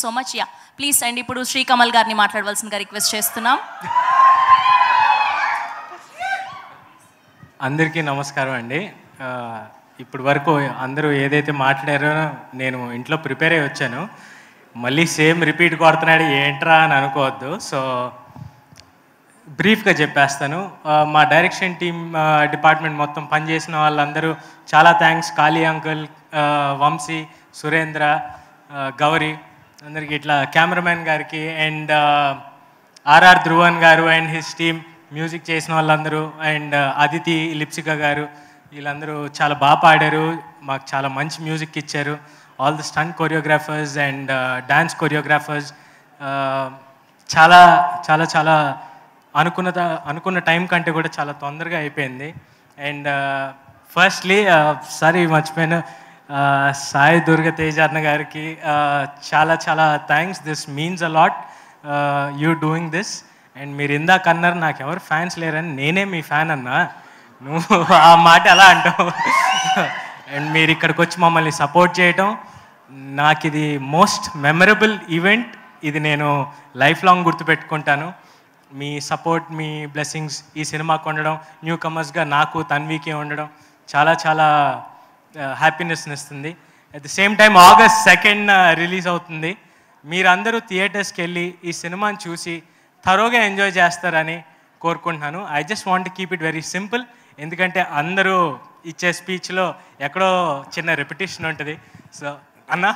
So much. Yeah please అండి, ఇప్పుడు శ్రీకమల్ గారిని మాట్లాడవలసిందిగా రిక్వెస్ట్ చేస్తున్నాం. అందరికీ నమస్కారం అండి. ఇప్పుడు వరకు అందరూ ఏదైతే మాట్లాడారో నేను ఇంట్లో ప్రిపేర్ అయ్యి వచ్చాను. మళ్ళీ సేమ్ రిపీట్ కొడుతున్నాడు ఏంట్రా అని అనుకోవద్దు. సో బ్రీఫ్గా చెప్పేస్తాను. మా డైరెక్షన్ టీమ్ డిపార్ట్మెంట్ మొత్తం పనిచేసిన వాళ్ళందరూ చాలా థ్యాంక్స్. కాళీ అంకుల్, వంశీ, సురేంద్ర, గౌరీ అందరికీ, ఇట్లా కెమెరామెన్ గారికి అండ్ ఆర్ఆర్ ధ్రువన్ గారు అండ్ హిస్ టీమ్, మ్యూజిక్ చేసిన వాళ్ళందరూ అండ్ అదితి, లిప్సిక గారు, వీళ్ళందరూ చాలా బాగా పాడారు, మాకు చాలా మంచి మ్యూజిక్ ఇచ్చారు. All the stunt choreographers and dance choreographers, చాలా చాలా చాలా అనుకున్న టైం కంటే కూడా చాలా తొందరగా అయిపోయింది. అండ్ ఫస్ట్లీ సారీ మర్చిపోయాను, సాయి దుర్గ తేజ అన్న గారికి చాలా చాలా thanks. This means a lot you doing this. And మీరు ఇందాక అన్నారు నాకు ఎవరు ఫ్యాన్స్ లేరని, నేనే మీ ఫ్యాన్ అన్నా. నువ్వు ఆ మాట ఎలా అంటావు? అండ్ మీరు ఇక్కడికి వచ్చి మమ్మల్ని సపోర్ట్ చేయటం, నాకు ఇది మోస్ట్ మెమరబుల్ ఈవెంట్. ఇది నేను లైఫ్ లాంగ్ గుర్తుపెట్టుకుంటాను. మీ సపోర్ట్, మీ బ్లెస్సింగ్స్ ఈ సినిమాకు ఉండడం, న్యూ కమర్స్గా నాకు, తన్వికి ఉండడం చాలా చాలా హ్యాపీనెస్ని ఇస్తుంది. At the same time August 2nd release అవుతుంది. మీరందరూ థియేటర్స్కి వెళ్ళి ఈ సినిమాని చూసి థరోగా ఎంజాయ్ చేస్తారని కోరుకుంటున్నాను. I just want keep it very simple. ఎందుకంటే అందరూ ఇచ్చే స్పీచ్లో ఎక్కడో చిన్న రెపిటేషన్ ఉంటుంది. సో అన్న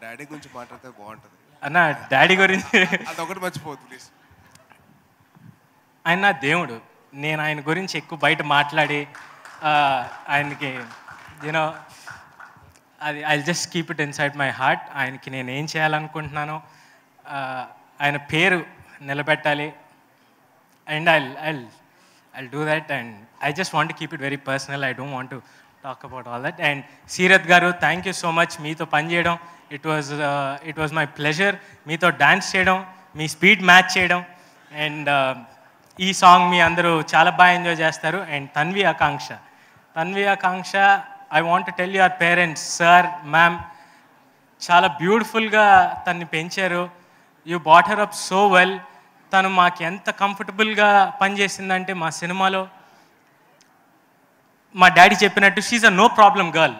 డాడీ గురించి మాట్లాడితే బాగుంటుంది అన్న. డాడీ గురించి అదొకటి మర్చిపోవద్దు ప్లీజ్. ఆయన నా దేవుడు. నేను ఆయన గురించి ఎక్కువ బయట మాట్లాడి ఆయనకి యూనో అది I just keep it inside my heart. ఆయనకి నేను ఏం చేయాలనుకుంటున్నానో ఆయన పేరు నిలబెట్టాలి. And I'll do that, and I just want to keep it very personal. I don't want to talk about all that. And Seerath garu, thank you so much. మీతో పని చేయడం, it was my pleasure. మీతో dance చేయడం, మీ speed match చేయడం, and ఈ song మీ అందరూ చాలా బాగా ఎంజాయ్ చేస్తారు. And Tanvi Akanksha, I want to tell your parents, sir, ma'am, చాలా బ్యూటిఫుల్గా తన్ని పెంచారు. You brought her up so well. తను మాకు ఎంత కంఫర్టబుల్గా పనిచేసిందంటే మా సినిమాలో మా డాడీ చెప్పినట్టు she's a no problem girl.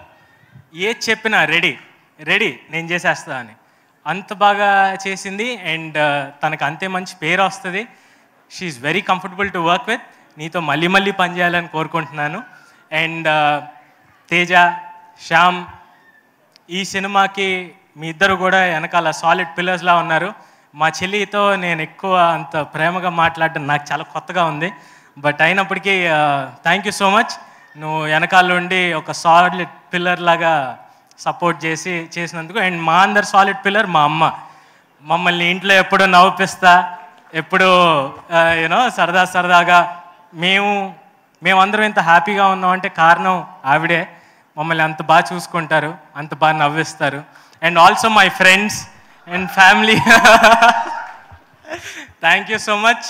ఏది చెప్పినా రెడీ నేను చేసేస్తా అని అంత బాగా చేసింది. అండ్ తనకు అంతే మంచి పేరు వస్తుంది. She's very comfortable to work with. నీతో మళ్ళీ పనిచేయాలని కోరుకుంటున్నాను. అండ్ తేజ, శ్యామ్, ఈ సినిమాకి మీ ఇద్దరు కూడా వెనకాల సాలిడ్ పిల్లర్స్లా ఉన్నారు. మా చెల్లితో నేను ఎక్కువ అంత ప్రేమగా మాట్లాడడం నాకు చాలా కొత్తగా ఉంది. బట్ అయినప్పటికీ థ్యాంక్ యూ సో మచ్. నువ్వు వెనకాల ఉండి ఒక సాలిడ్ పిల్లర్ లాగా సపోర్ట్ చేసినందుకు. అండ్ మా అందరు సాలిడ్ పిల్లర్ మా అమ్మ. మమ్మల్ని ఇంట్లో ఎప్పుడూ నవ్విపిస్తా, ఎప్పుడు యూనో సరదాగా మేమందరం ఇంత హ్యాపీగా ఉన్నామంటే కారణం ఆవిడే. మమ్మల్ని అంత బాగా చూసుకుంటారు, అంత బాగా నవ్విస్తారు. And also my friends and family, thank you so much.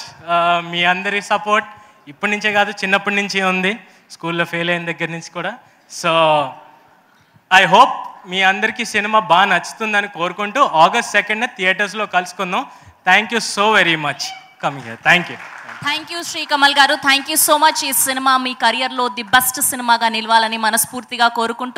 మీ అందరి సపోర్ట్ ఇప్పటి నుంచే కాదు, చిన్నప్పటి నుంచి ఉంది, స్కూల్లో ఫెయిల్ అయిన దగ్గర నుంచి కూడా. సో ఐ హోప్ మీ అందరికీ సినిమా బాగా నచ్చుతుందని కోరుకుంటూ August 2nd థియేటర్స్లో కలుసుకుందాం. Thank you so very much coming here. Thank you Srikamal గారు. Thank you so much. ఈ సినిమా మీ కెరియర్లో ది బెస్ట్ సినిమాగా నిలవాలని మనస్ఫూర్తిగా కోరుకుంటూ